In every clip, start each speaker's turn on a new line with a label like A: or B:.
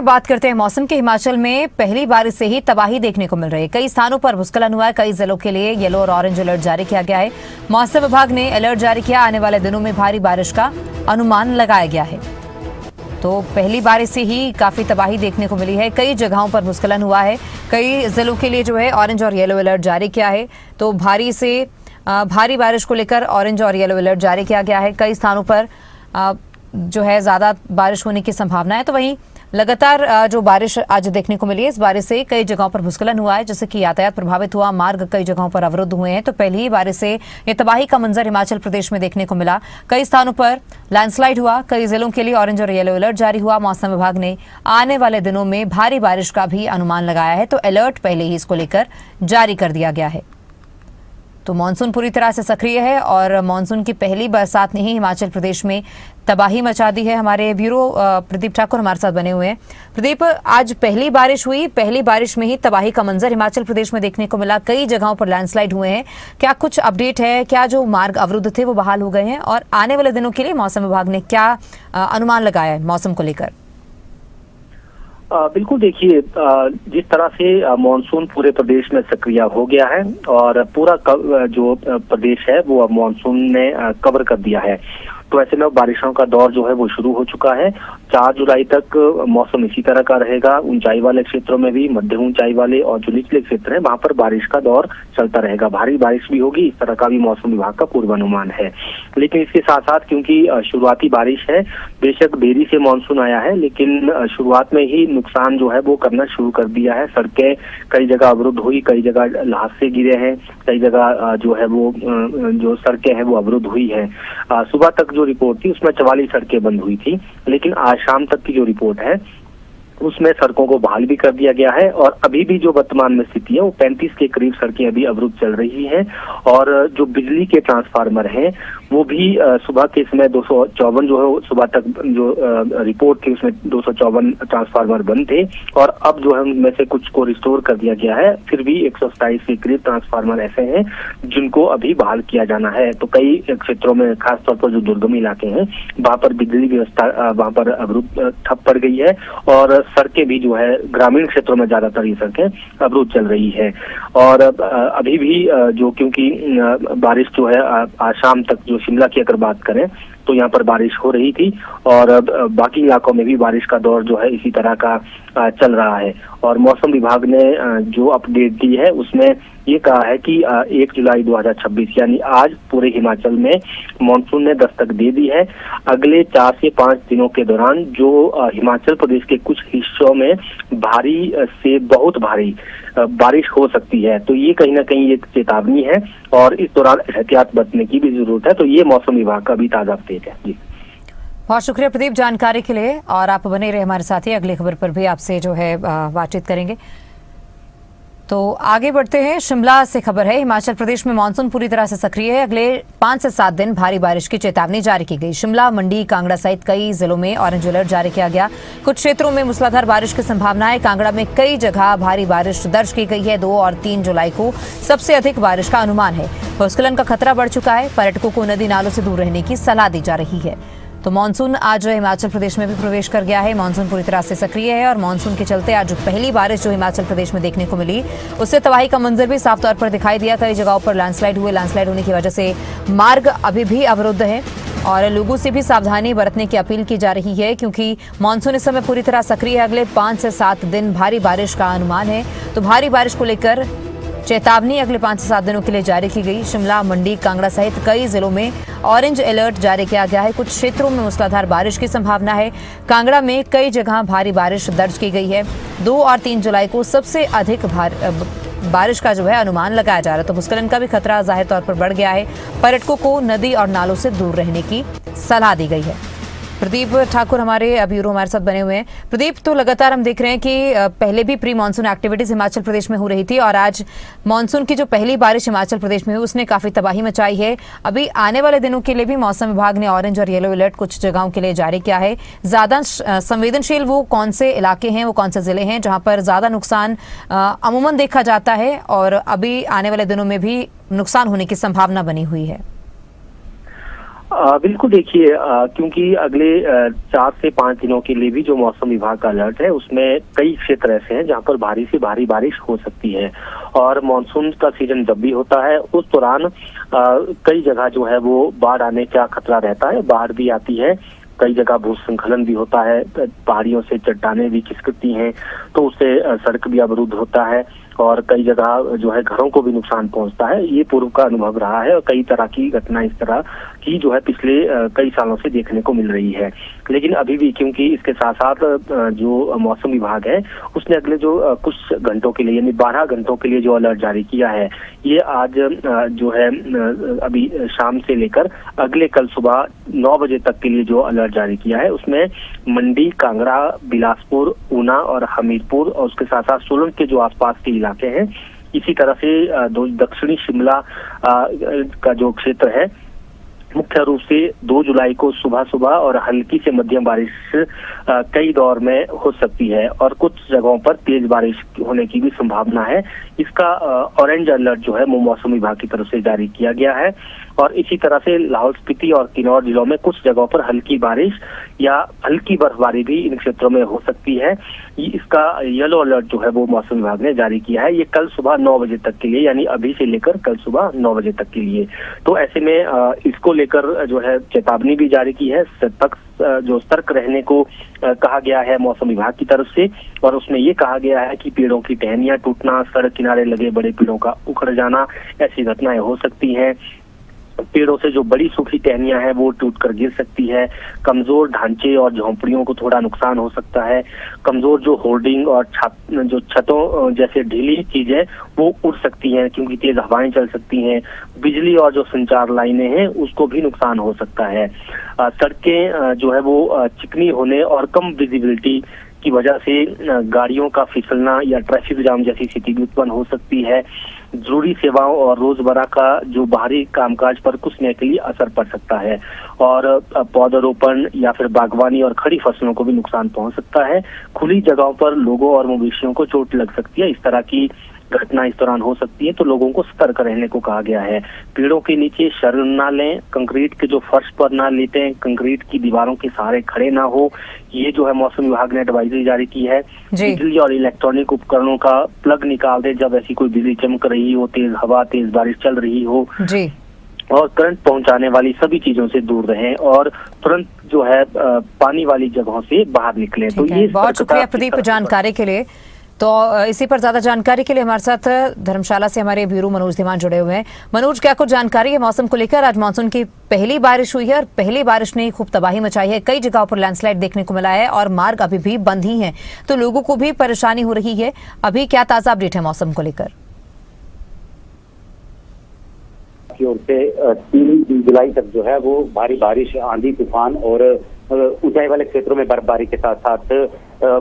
A: बात करते हैं मौसम के। हिमाचल में पहली बारिश से ही तबाही देखने को मिल रही है। कई स्थानों पर भूस्खलन हुआ है। कई जिलों के लिए येलो और ऑरेंज अलर्ट जारी किया गया है। मौसम विभाग ने अलर्ट जारी किया, आने वाले दिनों में भारी बारिश का अनुमान लगाया गया है। तो पहली बारिश से ही काफी तबाही देखने को मिली है। कई जगहों पर भूस्खलन हुआ है। कई जिलों के लिए जो है ऑरेंज और येलो अलर्ट जारी किया है। तो भारी बारिश को लेकर ऑरेंज और येलो अलर्ट जारी किया गया है। कई स्थानों पर जो है ज्यादा बारिश होने की संभावना है। तो वहीं लगातार जो बारिश आज देखने को मिली है, इस बारिश से कई जगहों पर भूस्खलन हुआ है, जिससे कि यातायात प्रभावित हुआ। मार्ग कई जगहों पर अवरुद्ध हुए हैं। तो पहली ही बारिश से ये तबाही का मंजर हिमाचल प्रदेश में देखने को मिला। कई स्थानों पर लैंडस्लाइड हुआ। कई जिलों के लिए ऑरेंज और येलो अलर्ट जारी हुआ। मौसम विभाग ने आने वाले दिनों में भारी बारिश का भी अनुमान लगाया है। तो अलर्ट पहले ही इसको लेकर जारी कर दिया गया है। तो मानसून पूरी तरह से सक्रिय है और मानसून की पहली बरसात ने ही हिमाचल प्रदेश में तबाही मचा दी है। हमारे ब्यूरो प्रदीप ठाकुर हमारे साथ बने हुए हैं। प्रदीप, आज पहली बारिश हुई, पहली बारिश में ही तबाही का मंजर हिमाचल प्रदेश में देखने को मिला। कई जगहों पर लैंडस्लाइड हुए हैं। क्या कुछ अपडेट है? क्या जो मार्ग अवरुद्ध थे वो बहाल हो गए हैं? और आने वाले दिनों के लिए मौसम विभाग ने क्या अनुमान लगाया है मौसम को लेकर?
B: बिल्कुल, देखिए, जिस तरह से मानसून पूरे प्रदेश में सक्रिय हो गया है और पूरा जो प्रदेश है वो अब मानसून ने कवर कर दिया है। तो ऐसे में बारिशों का दौर जो है वो शुरू हो चुका है। 4 जुलाई तक मौसम इसी तरह का रहेगा। ऊंचाई वाले क्षेत्रों में भी, मध्य ऊंचाई वाले और जो निचले क्षेत्र हैं वहां पर बारिश का दौर चलता रहेगा। भारी बारिश भी होगी, इस तरह का भी मौसम विभाग का पूर्वानुमान है। लेकिन इसके साथ साथ क्योंकि शुरुआती बारिश है, बेशक देरी से मानसून आया है, लेकिन शुरुआत में ही नुकसान जो है वो करना शुरू कर दिया है। सड़कें कई जगह अवरुद्ध हुई, कई जगह ल्हासे गिरे हैं, कई जगह जो है वो जो सड़कें हैं वो अवरुद्ध हुई है। सुबह तक जो रिपोर्ट थी उसमें 44 सड़कें बंद हुई थी, लेकिन आज शाम तक की जो रिपोर्ट है उसमें सड़कों को बहाल भी कर दिया गया है। और अभी भी जो वर्तमान में स्थिति है वो 35 के करीब सड़कें अभी अवरुद्ध चल रही हैं। और जो बिजली के ट्रांसफार्मर हैं वो भी सुबह के समय 254 जो है सुबह तक जो रिपोर्ट थी उसमें 254 ट्रांसफार्मर बंद थे। और अब जो है उनमें से कुछ को रिस्टोर कर दिया गया है। फिर भी 127 के करीब ट्रांसफार्मर ऐसे हैं जिनको अभी बहाल किया जाना है। तो कई क्षेत्रों में, खासतौर पर जो दुर्गम इलाके हैं वहां पर बिजली व्यवस्था वहां पर अवरुद्ध ठप पड़ गई है। और सड़कें भी जो है ग्रामीण क्षेत्रों में ज्यादातर ये सड़कें अवरुद्ध चल रही है। और अभी भी जो क्योंकि बारिश जो है आज शाम तक जो शिमला की अगर बात करें तो यहाँ पर बारिश हो रही थी और बाकी इलाकों में भी बारिश का दौर जो है इसी तरह का चल रहा है। और मौसम विभाग ने जो अपडेट दी है उसमें ये कहा है कि 1 जुलाई 2026 यानी आज पूरे हिमाचल में मानसून ने दस्तक दे दी है। अगले 4 से 5 दिनों के दौरान जो हिमाचल प्रदेश के कुछ हिस्सों में भारी से बहुत भारी बारिश हो सकती है। तो ये कहीं ना कहीं एक चेतावनी है और इस दौरान एहतियात बरतने की भी जरूरत है। तो ये मौसम विभाग का भी ताजा अपडेट है। जी,
A: बहुत शुक्रिया प्रदीप जानकारी के लिए। और आप बने रहे हमारे साथ ही, अगली खबर पर भी आपसे जो है बातचीत करेंगे। तो आगे बढ़ते हैं। शिमला से खबर है, हिमाचल प्रदेश में मानसून पूरी तरह से सक्रिय है। अगले 5 से 7 दिन भारी बारिश की चेतावनी जारी की गई। शिमला, मंडी, कांगड़ा सहित कई जिलों में ऑरेंज अलर्ट जारी किया गया। कुछ क्षेत्रों में मूसलाधार बारिश की संभावना है। कांगड़ा में कई जगह भारी बारिश दर्ज की गई है। 2 और 3 जुलाई को सबसे अधिक बारिश का अनुमान है। भूस्खलन का खतरा बढ़ चुका है। पर्यटकों को नदी नालों से दूर रहने की सलाह दी जा रही है। तो मानसून आज हिमाचल प्रदेश में भी प्रवेश कर गया है। मानसून पूरी तरह से सक्रिय है और मानसून के चलते आज पहली बारिश जो हिमाचल प्रदेश में देखने को मिली उससे तबाही का मंजर भी साफ तौर पर दिखाई दिया। कई जगहों पर लैंडस्लाइड हुए। लैंडस्लाइड होने की वजह से मार्ग अभी भी अवरुद्ध है और लोगों से भी सावधानी बरतने की अपील की जा रही है, क्योंकि मानसून इस समय पूरी तरह सक्रिय है। अगले 5 से 7 दिन भारी बारिश का अनुमान है। तो भारी बारिश को लेकर चेतावनी अगले 5 से 7 दिनों के लिए जारी की गई। शिमला, मंडी, कांगड़ा सहित कई जिलों में ऑरेंज अलर्ट जारी किया गया है। कुछ क्षेत्रों में मूसलाधार बारिश की संभावना है। कांगड़ा में कई जगह भारी बारिश दर्ज की गई है। 2 और 3 जुलाई को सबसे अधिक बारिश का जो है अनुमान लगाया जा रहा है। तो भूस्खलन का भी खतरा जाहिर तौर पर बढ़ गया है। पर्यटकों को नदी और नालों से दूर रहने की सलाह दी गई है। प्रदीप ठाकुर हमारे ब्यूरो हमारे साथ बने हुए हैं। प्रदीप, तो लगातार हम देख रहे हैं कि पहले भी pre monsoon activities Himachal Pradesh में हो रही थी और आज मानसून की जो पहली बारिश हिमाचल प्रदेश में हुई उसने काफी तबाही मचाई है। अभी आने वाले दिनों के लिए भी मौसम विभाग ने ऑरेंज और येलो अलर्ट कुछ जगहों के लिए जारी किया है। ज्यादा संवेदनशील वो कौन से इलाके हैं, वो कौन से जिले हैं जहां पर ज्यादा नुकसान अमूमन देखा जाता है और अभी आने वाले दिनों में भी नुकसान होने की संभावना बनी हुई है?
B: बिल्कुल देखिए, क्योंकि अगले 4 से 5 दिनों के लिए भी जो मौसम विभाग का अलर्ट है उसमें कई क्षेत्र ऐसे हैं जहां पर भारी से भारी बारिश हो सकती है। और मानसून का सीजन जब भी होता है उस दौरान कई जगह जो है वो बाढ़ आने का खतरा रहता है, बाढ़ भी आती है, कई जगह भूस्खलन भी होता है, पहाड़ियों से चट्टानें भी खिसकती हैं तो उससे सड़क भी अवरुद्ध होता है और कई जगह जो है घरों को भी नुकसान पहुंचता है। ये पूर्व का अनुभव रहा है और कई तरह की घटनाएं इस तरह की जो है पिछले कई सालों से देखने को मिल रही है। लेकिन अभी भी क्योंकि इसके साथ साथ जो मौसम विभाग है उसने अगले जो कुछ घंटों के लिए यानी 12 घंटों के लिए जो अलर्ट जारी किया है, ये आज जो है अभी शाम से लेकर अगले कल सुबह 9 बजे तक के लिए जो अलर्ट जारी किया है उसमें मंडी, कांगड़ा, बिलासपुर, ऊना और हमीरपुर और उसके साथ साथ सोलन के जो आसपास के इलाके हैं, इसी तरह से दक्षिणी शिमला का जो क्षेत्र है, मुख्य रूप से 2 जुलाई को सुबह सुबह और हल्की से मध्यम बारिश कई दौर में हो सकती है और कुछ जगहों पर तेज बारिश होने की भी संभावना है। इसका ऑरेंज अलर्ट जो है वो मौसम विभाग की तरफ से जारी किया गया है और इसी तरह से लाहौल स्पीति और किन्नौर जिलों में कुछ जगहों पर हल्की बारिश या हल्की बर्फबारी भी इन क्षेत्रों में हो सकती है। इसका येलो अलर्ट जो है वो मौसम विभाग ने जारी किया है, ये कल सुबह 9 बजे तक के लिए, यानी अभी से लेकर कल सुबह 9 बजे तक के लिए। तो ऐसे में इसको लेकर जो है चेतावनी भी जारी की है, जो सतर्क रहने को कहा गया है मौसम विभाग की तरफ से। और उसमें ये कहा गया है कि पेड़ों की टहनियां टूटना, सड़क किनारे लगे बड़े पेड़ों का उखड़ जाना, ऐसी घटनाएं हो सकती हैं। पेड़ों से जो बड़ी सूखी टहनियां हैं वो टूटकर गिर सकती है। कमजोर ढांचे और झोंपड़ियों को थोड़ा नुकसान हो सकता है। कमजोर जो होर्डिंग और जो छतों जैसे ढीली चीजें वो उड़ सकती हैं क्योंकि तेज हवाएं चल सकती हैं। बिजली और जो संचार लाइनें हैं उसको भी नुकसान हो सकता है। सड़कें जो है वो चिकनी होने और कम विजिबिलिटी की वजह से गाड़ियों का फिसलना या ट्रैफिक जाम जैसी स्थिति भी उत्पन्न हो सकती है। जरूरी सेवाओं और रोजमर्रा का जो बाहरी कामकाज पर कुछ समय के लिए असर पड़ सकता है और पौधारोपण या फिर बागवानी और खड़ी फसलों को भी नुकसान पहुंच सकता है। खुली जगहों पर लोगों और मवेशियों को चोट लग सकती है। इस तरह की घटना इस दौरान हो सकती है तो लोगों को सतर्क रहने को कहा गया है। पेड़ों के नीचे शरण ना लें, कंक्रीट के जो फर्श पर ना लेटें, कंक्रीट की दीवारों के सहारे खड़े ना हो, ये जो है मौसम विभाग ने एडवाइजरी जारी की है। बिजली और इलेक्ट्रॉनिक उपकरणों का प्लग निकाल दे जब ऐसी कोई बिजली चमक रही हो, तेज हवा, तेज बारिश चल रही हो जी। और करंट पहुंचाने वाली सभी चीजों से दूर रहें और तुरंत जो है पानी वाली जगहों से बाहर निकलें। तो ये
A: बहुत शुक्रिया प्रदीप जानकारी के लिए। तो इसी पर ज्यादा जानकारी के लिए हमारे साथ धर्मशाला से हमारे ब्यूरो मनोज धीमान जुड़े हुए हैं। मनोज, क्या कुछ जानकारी है मौसम को लेकर? आज मानसून की पहली बारिश हुई है और पहली बारिश ने खूब तबाही मचाई है, कई जगहों पर लैंडस्लाइड देखने को मिला है और मार्ग अभी भी बंद ही हैं, तो लोगों को भी परेशानी हो रही है। अभी क्या ताजा अपडेट है मौसम को लेकर?
C: की ओर से 3 जुलाई तक जो है वो भारी बारिश, आंधी तूफान और ऊंचाई वाले क्षेत्रों में बर्फबारी के साथ साथ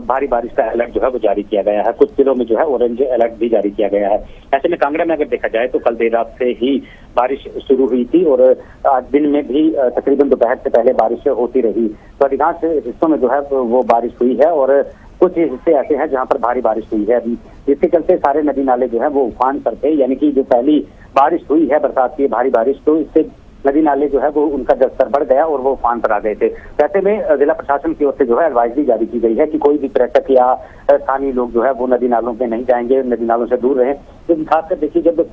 C: भारी बारिश का अलर्ट जो है वो जारी किया गया है। कुछ जिलों में जो है ऑरेंज अलर्ट भी जारी किया गया है। ऐसे में कांगड़ा में अगर देखा जाए तो कल देर रात से ही बारिश शुरू हुई थी और आज दिन में भी तकरीबन दोपहर से पहले बारिश होती रही। तो अधिकांश हिस्सों में जो है वो बारिश हुई है और कुछ हिस्से ऐसे हैं जहां पर भारी बारिश हुई है, जिसके चलते सारे नदी नाले जो है वो उफान पर थे। यानी कि जो पहली बारिश हुई है बरसात की भारी बारिश, तो इससे नदी नाले जो है वो उनका जलस्तर बढ़ गया और वो उफान पर आ गए थे। ऐसे में जिला प्रशासन की ओर से जो है एडवाइजरी जारी की गई है कि कोई भी पर्यटक या स्थानीय लोग जो है वो नदी नालों में नहीं जाएंगे, नदी नालों से दूर रहें। तो खासकर देखिए जब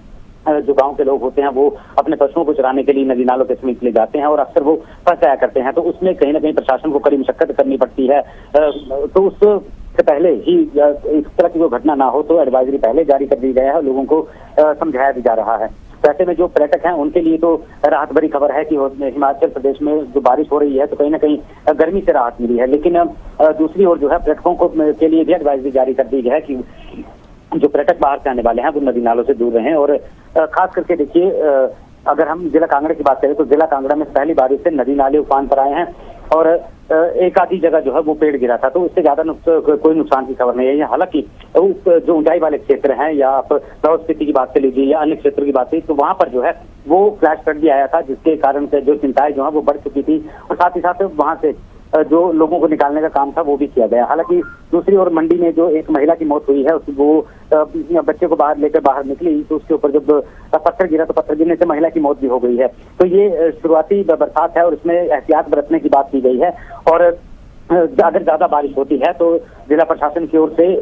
C: जो गांव के लोग होते हैं वो अपने पशुओं को चराने के लिए नदी नालों के समीप ले जाते हैं और अक्सर वो फंस जाया करते हैं, तो उसमें कहीं ना कहीं प्रशासन को कड़ी मशक्कत करनी पड़ती है। तो उससे पहले ही इस तरह की कोई घटना ना हो तो एडवाइजरी पहले जारी कर दी गया है, लोगों को समझाया भी जा रहा है। ऐसे में जो पर्यटक हैं उनके लिए तो राहत भरी खबर है कि हिमाचल प्रदेश में जो बारिश हो रही है तो कहीं ना कहीं गर्मी से राहत मिली है। लेकिन दूसरी ओर जो है पर्यटकों को के लिए भी एडवाइजरी जारी कर दी गई है कि जो पर्यटक बाहर से आने वाले हैं वो नदी नालों से दूर रहें। और खास करके देखिए अगर हम जिला कांगड़ा की बात करें तो जिला कांगड़ा में पहली बारिश से नदी नाले उफान पर आए हैं और एक आधी जगह जो है वो पेड़ गिरा था, तो इससे ज्यादा कोई नुकसान की खबर नहीं है। हालांकि जो ऊंचाई वाले क्षेत्र हैं या आप लाहौल स्पीति की बात कर लीजिए या अन्य क्षेत्रों की बात करिए तो वहां पर जो है वो फ्लैश फ्लड भी आया था, जिसके कारण से जो चिंताएं जो है वो बढ़ चुकी थी और साथ ही साथ वहां से जो लोगों को निकालने का काम था वो भी किया गया। हालांकि दूसरी ओर मंडी में जो एक महिला की मौत हुई है, वो बच्चे को बाहर निकली तो उसके ऊपर जब पत्थर गिरा तो पत्थर गिरने से महिला की मौत भी हो गई है। तो ये शुरुआती बरसात है और इसमें एहतियात बरतने की बात की गई है। और अगर ज्यादा बारिश होती है तो जिला प्रशासन की ओर से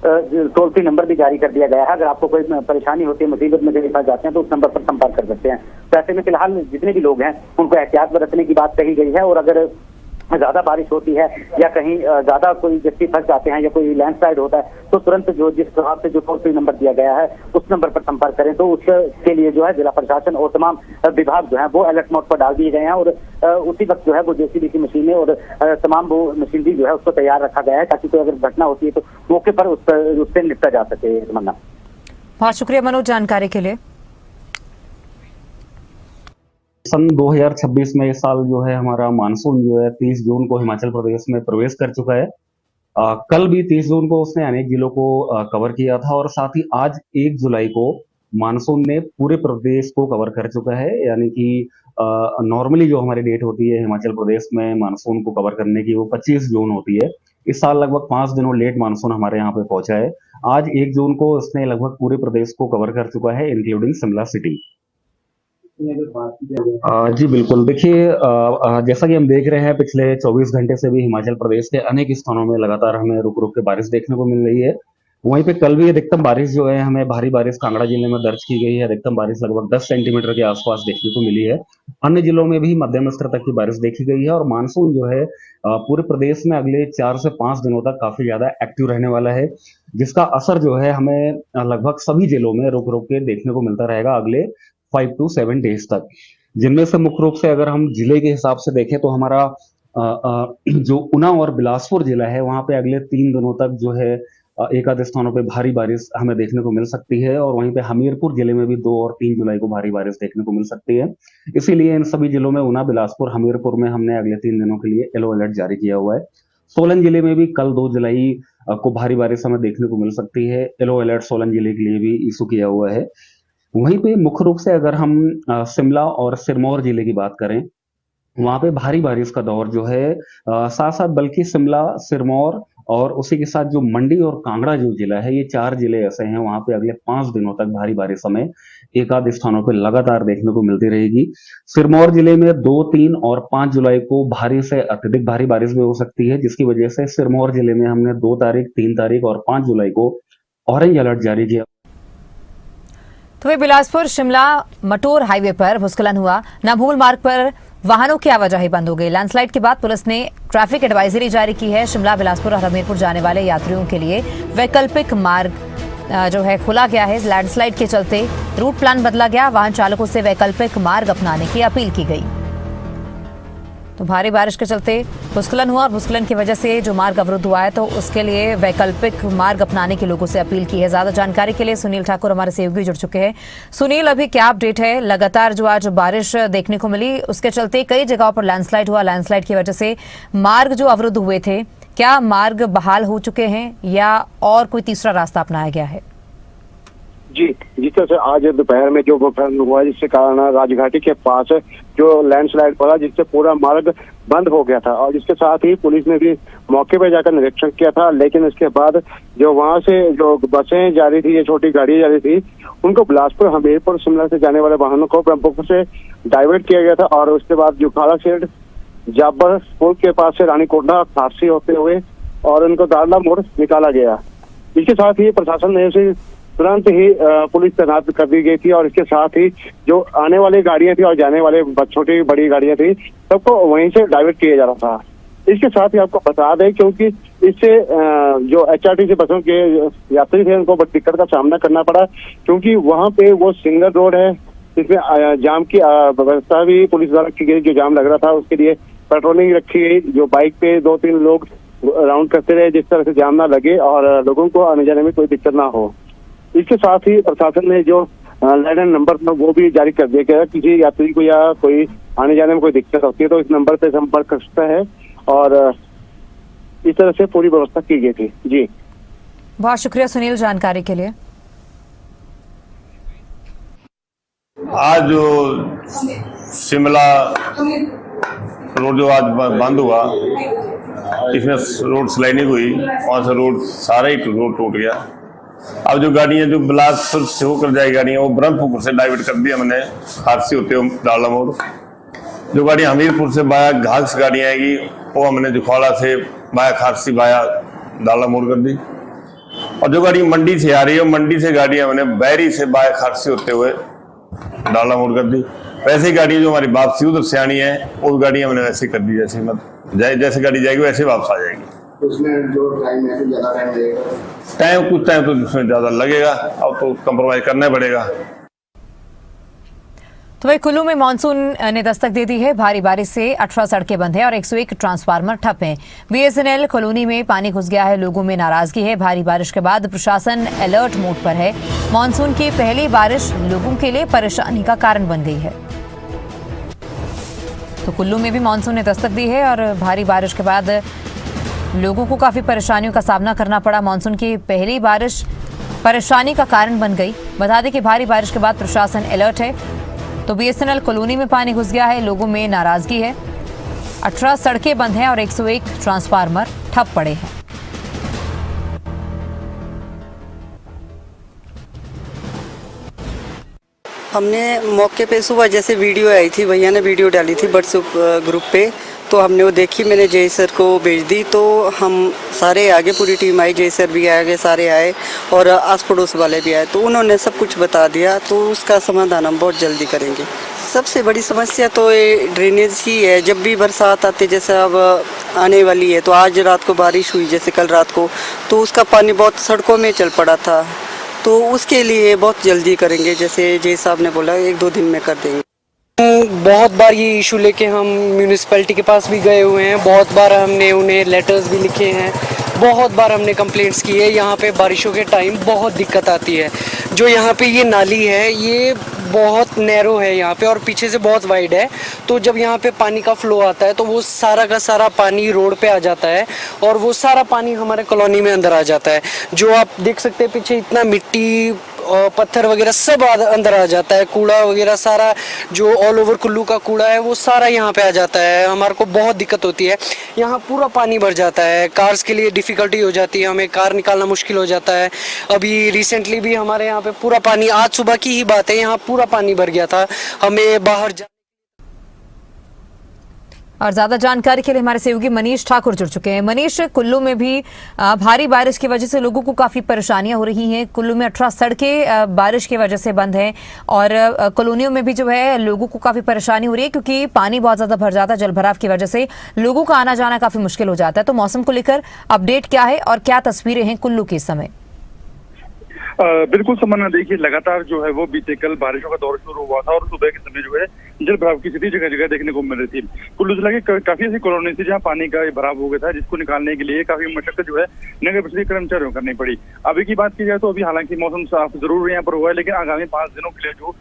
C: टोल फ्री नंबर भी जारी कर दिया गया है। अगर आपको कोई परेशानी होती है, मुसीबत में कहीं फंस जाते हैं तो उस नंबर पर संपर्क कर सकते हैं। तो ऐसे में फिलहाल जितने भी लोग हैं उनको एहतियात बरतने की बात कही गई है। और अगर ज्यादा बारिश होती है या कहीं ज्यादा कोई व्यक्ति फंस जाते हैं या कोई लैंडस्लाइड होता है तो तुरंत जो जिस प्रभाव से जो टोल फ्री नंबर दिया गया है उस नंबर पर संपर्क करें। तो उसके लिए जो है जिला प्रशासन और तमाम विभाग जो है वो अलर्ट मोड पर डाल दिए गए हैं। और उसी वक्त जो है वो जेसीबी की मशीनें और तमाम वो मशीनरी जो है उसको तैयार रखा गया है ताकि कोई अगर घटना होती है तो मौके पर उससे निपटा जा सके। तमन्ना,
A: बहुत शुक्रिया मनोज जानकारी के लिए।
D: सन 2026 में इस साल जो है हमारा मानसून जो है 30 जून को हिमाचल प्रदेश में प्रवेश कर चुका है। कल भी 30 जून को उसने अनेक जिलों को कवर किया था और साथ ही आज 1 जुलाई को मानसून ने पूरे प्रदेश को कवर कर चुका है। यानी कि नॉर्मली जो हमारी डेट होती है हिमाचल प्रदेश में मानसून को कवर करने की वो 25 जून होती है। इस साल लगभग 5 दिनों लेट मानसून हमारे यहाँ पे पहुंचा है। आज 1 जून को उसने लगभग पूरे प्रदेश को कवर कर चुका है इंक्लूडिंग शिमला सिटी। जी बिल्कुल, देखिए जैसा कि हम देख रहे हैं पिछले 24 घंटे से भी हिमाचल प्रदेश के अनेक स्थानों में लगातार हमें रुक रुक के बारिश देखने को मिल रही है। वहीं पे कल भी अधिकतम बारिश जो है हमें भारी बारिश कांगड़ा जिले में दर्ज की गई है। अधिकतम बारिश लगभग 10 सेंटीमीटर के आसपास देखने को मिली है। अन्य जिलों में भी मध्यम स्तर तक की बारिश देखी गई है और मानसून जो है पूरे प्रदेश में अगले 4 से 5 दिनों तक काफी ज्यादा एक्टिव रहने वाला है, जिसका असर जो है हमें लगभग सभी जिलों में रुक रुक के देखने को मिलता रहेगा अगले 5 to 7 डेज तक। जिनमें से मुख्य रूप से अगर हम जिले के हिसाब से देखें तो हमारा जो ऊना और बिलासपुर जिला है वहां पे अगले 3 दिनों तक जो है एक आध स्थानों पे भारी बारिश हमें देखने को मिल सकती है। और वहीं पे हमीरपुर जिले में भी 2 और 3 जुलाई को भारी बारिश देखने को मिल सकती है। इसीलिए इन सभी जिलों में ऊना, बिलासपुर, हमीरपुर में हमने अगले 3 दिनों के लिए येलो अलर्ट जारी किया हुआ है। सोलन जिले में भी कल 2 जुलाई को भारी बारिश हमें देखने को मिल सकती है। येलो अलर्ट सोलन जिले के लिए भी इशू किया हुआ है। वहीं पे मुख्य रूप से अगर हम शिमला और सिरमौर जिले की बात करें, वहां पे भारी बारिश का दौर जो है साथ साथ बल्कि शिमला, सिरमौर और उसी के साथ जो मंडी और कांगड़ा जो जिला है, ये 4 जिले ऐसे हैं वहां पे अगले 5 दिनों तक भारी बारिश हमें एक आध स्थानों पे लगातार देखने को मिलती रहेगी। सिरमौर जिले में 2, 3 और 5 जुलाई को भारी से अत्यधिक भारी बारिश भी हो सकती है, जिसकी वजह से सिरमौर जिले में हमने 2 तारीख, 3 तारीख और 5 जुलाई को ऑरेंज अलर्ट जारी किया।
A: तो वे बिलासपुर शिमला मटोर हाईवे पर भूस्खलन हुआ। नाभूल मार्ग पर वाहनों की आवाजाही बंद हो गई। लैंडस्लाइड के बाद पुलिस ने ट्रैफिक एडवाइजरी जारी की है। शिमला, बिलासपुर और हमीरपुर जाने वाले यात्रियों के लिए वैकल्पिक मार्ग जो है खोला गया है। लैंडस्लाइड के चलते रूट प्लान बदला गया। वाहन चालकों से वैकल्पिक मार्ग अपनाने की अपील की गई। तो भारी बारिश के चलते भूस्खलन हुआ और भूस्खलन की वजह से जो मार्ग अवरुद्ध हुआ है तो उसके लिए वैकल्पिक मार्ग अपनाने के लोगों से अपील की है। ज्यादा जानकारी के लिए सुनील ठाकुर हमारे सहयोगी जुड़ चुके हैं। सुनील, अभी क्या अपडेट है? लगातार जो आज बारिश देखने को मिली उसके चलते कई जगहों पर लैंडस्लाइड हुआ। लैंडस्लाइड की वजह से मार्ग जो अवरुद्ध हुए थे, क्या मार्ग बहाल हो चुके हैं या और कोई तीसरा रास्ता अपनाया गया है?
E: जी, जिस तरह से आज दोपहर में जो भूस्खलन हुआ जिसके कारण राजघाटी के पास जो लैंडस्लाइड पड़ा जिससे पूरा मार्ग बंद हो गया था और जिसके साथ ही पुलिस ने भी मौके पर जाकर निरीक्षण किया था। लेकिन इसके बाद जो वहां से जो बसें जा रही थी, ये छोटी गाड़ियां जा रही थी, उनको बिलासपुर, हमीरपुर, शिमला से जाने वाले वाहनों को ब्रह्मपुर से डाइवर्ट किया गया था। और उसके बाद जुखाड़ा सेठ, जाबर पुल के पास से रानीकोटा, फारसी होते हुए और उनको दारला मोड़ निकाला गया। इसके साथ ही प्रशासन ने उसे तुरंत ही पुलिस तैनात कर दी गई थी और इसके साथ ही जो आने वाली गाड़ियां थी और जाने वाले छोटी बड़ी गाड़ियां थी सबको वहीं से डाइवर्ट किया जा रहा था। इसके साथ ही आपको बता दें क्योंकि इससे जो HRTC बसों के यात्री थे उनको बड़ी दिक्कत का सामना करना पड़ा क्योंकि वहां पे वो सिंगल रोड है, इसमें जाम की व्यवस्था भी पुलिस द्वारा की गई। जो जाम लग रहा था उसके लिए पेट्रोलिंग रखी गई, जो बाइक पे 2-3 लोग राउंड करते रहे जिस तरह से जाम ना लगे और लोगों को आने जाने में कोई दिक्कत ना हो। इसके साथ ही प्रशासन ने जो लैंडलाइन नंबर था वो भी जारी कर दिया गया। किसी यात्री को या कोई आने जाने में कोई दिक्कत होती है तो इस नंबर पे संपर्क कर सकता है और इस तरह से पूरी व्यवस्था की गई थी। जी,
A: बहुत शुक्रिया सुनील जानकारी के लिए।
F: आज जो शिमला रोड जो आज बंद हुआ, इसमें रोड स्लाइडिंग हुई, वहाँ से रोड सारा ही रोड टूट गया। अब जो गाड़ियाँ जो बिलासपुर से होकर जाए गाड़ियाँ, वो ब्रह्मपुर से डाइवर्ट कर दिया हमने, हादसे होते हुए डाला मोड़। जो गाड़ियाँ हमीरपुर से बाया घास गाड़ियाँ आएगी, वो हमने जुखाड़ा से बाया खारसी बाया डाला मोड़ कर दी। और जो गाड़ी मंडी से आ रही है, मंडी से गाड़ियाँ हमने बैरी से बाया खारसी होते हुए डाला मोड़ कर दी। वैसे गाड़ियाँ जो हमारी वापसी उधर से आनी है, वो गाड़ियाँ हमने वैसे कर दी, जैसे गाड़ी जाएगी वैसे वापस आ जाएगी।
G: उसमें जो टाइम है तो ज़्यादा टाइम लगेगा,
F: कुछ टाइम तो उसमें ज़्यादा लगेगा, अब तो कंप्रोमाइज करना पड़ेगा।
A: तो वही कुल्लू में मानसून ने दस्तक दे दी है। भारी बारिश से 18 सड़कें बंद हैं और 101 ट्रांसफार्मर ठप हैं। बीएसएनएल कॉलोनी में पानी घुस गया है, लोगों में नाराजगी है। भारी बारिश के बाद प्रशासन अलर्ट मोड पर है। मानसून की पहली बारिश लोगों के लिए परेशानी का कारण बन गई है। तो कुल्लू में भी मानसून ने दस्तक दी है और भारी बारिश के बाद लोगों को काफी परेशानियों का सामना करना पड़ा। मानसून की पहली बारिश परेशानी का कारण बन गई। बता दें कि भारी बारिश के बाद प्रशासन अलर्ट है। तो बीएसएनएल कॉलोनी में पानी घुस गया है, लोगों में नाराजगी है। 18 सड़कें बंद हैं और 101 ट्रांसफार्मर ठप पड़े हैं।
H: हमने मौके पे सुबह जैसे वीडियो आई थी, भैया ने वीडियो डाली थी व्हाट्सएप ग्रुप पे, तो हमने वो देखी, मैंने जय सर को भेज दी। तो हम सारे आगे, पूरी टीम आई, जय सर भी आगे, सारे आए और आस पड़ोस वाले भी आए, तो उन्होंने सब कुछ बता दिया। तो उसका समाधान हम बहुत जल्दी करेंगे। सबसे बड़ी समस्या तो ये ड्रेनेज ही है। जब भी बरसात आती, जैसे अब आने वाली है, तो आज रात को बारिश हुई, जैसे कल रात को, तो उसका पानी बहुत सड़कों में चल पड़ा था। तो उसके लिए बहुत जल्दी करेंगे, जैसे जय साहब ने बोला 1-2 दिन में कर देंगे।
I: बहुत बार ये इशू लेके हम म्यूनिसिपैलिटी के पास भी गए हुए हैं, बहुत बार हमने उन्हें लेटर्स भी लिखे हैं, बहुत बार हमने कंप्लेंट्स की है। यहाँ पे बारिशों के टाइम बहुत दिक्कत आती है। जो यहाँ पे ये नाली है, ये बहुत नैरो है यहाँ पे और पीछे से बहुत वाइड है। तो जब यहाँ पे पानी का फ्लो आता है, तो वो सारा का सारा पानी रोड पे आ जाता है और वो सारा पानी हमारे कॉलोनी में अंदर आ जाता है। जो आप देख सकते हैं पीछे, इतना मिट्टी और पत्थर वगैरह सब अंदर आ जाता है। कूड़ा वगैरह सारा, जो ऑल ओवर कुल्लू का कूड़ा है, वो सारा यहाँ पे आ जाता है। हमारे को बहुत दिक्कत होती है। यहाँ पूरा पानी भर जाता है, कार्स के लिए डिफ़िकल्टी हो जाती है, हमें कार निकालना मुश्किल हो जाता है। अभी रिसेंटली भी हमारे यहाँ पे पूरा पानी, आज सुबह की ही बात है, यहाँ पूरा पानी भर गया था, हमें बाहर
A: और ज्यादा जानकारी के लिए हमारे सहयोगी मनीष ठाकुर जुड़ चुके हैं। मनीष, कुल्लू में भी भारी बारिश की वजह से लोगों को काफी परेशानियां हो रही हैं। कुल्लू में 18 सड़कें बारिश की वजह से बंद हैं और कॉलोनियों में भी जो है लोगों को काफी परेशानी हो रही है, क्योंकि पानी बहुत ज्यादा भर जाता है। जलभराव की वजह से लोगों का आना जाना काफी मुश्किल हो जाता है। तो मौसम को लेकर अपडेट क्या है और क्या तस्वीरें हैं कुल्लू के इस समय?
J: बिल्कुल समन्ना, देखिए लगातार जो है वो बीते कल बारिशों का दौर शुरू हुआ था और सुबह के समय जो है जल भराव की स्थिति जगह जगह देखने को मिल रही थी। कुल्लू जिला के काफी ऐसी कॉलोनी थी जहां पानी का भराव हो गया था, जिसको निकालने के लिए काफी मशक्कत जो है नगर परिषद कर्मचारियों करनी पड़ी। अभी की बात की जाए तो अभी हालांकि मौसम साफ जरूर यहाँ पर हुआ है, लेकिन आगामी 5 दिनों के लिए जो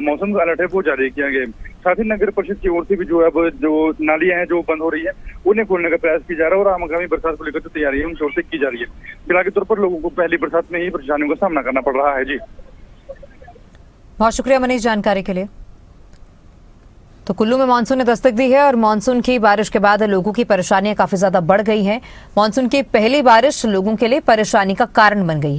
J: मौसम का अलर्ट है वो जारी किया गया है। साथ ही नगर परिषद की ओर से भी जो है जो नालियां हैं जो बंद हो रही है, उन्हें खोलने का प्रयास किया जा रहा है और आगामी बरसात को लेकर जो तैयारी है उनकी ओर से की जा रही है। फिलहाल के तौर पर लोगों को पहली बरसात में ही परेशानियों का सामना करना पड़ रहा है। जी,
A: बहुत शुक्रिया मनीष जानकारी के लिए। तो कुल्लू में मानसून ने दस्तक दी है और मानसून की बारिश के बाद लोगों की परेशानियां काफी ज्यादा बढ़ गई हैं। मानसून की पहली बारिश लोगों के लिए परेशानी का कारण बन गई है।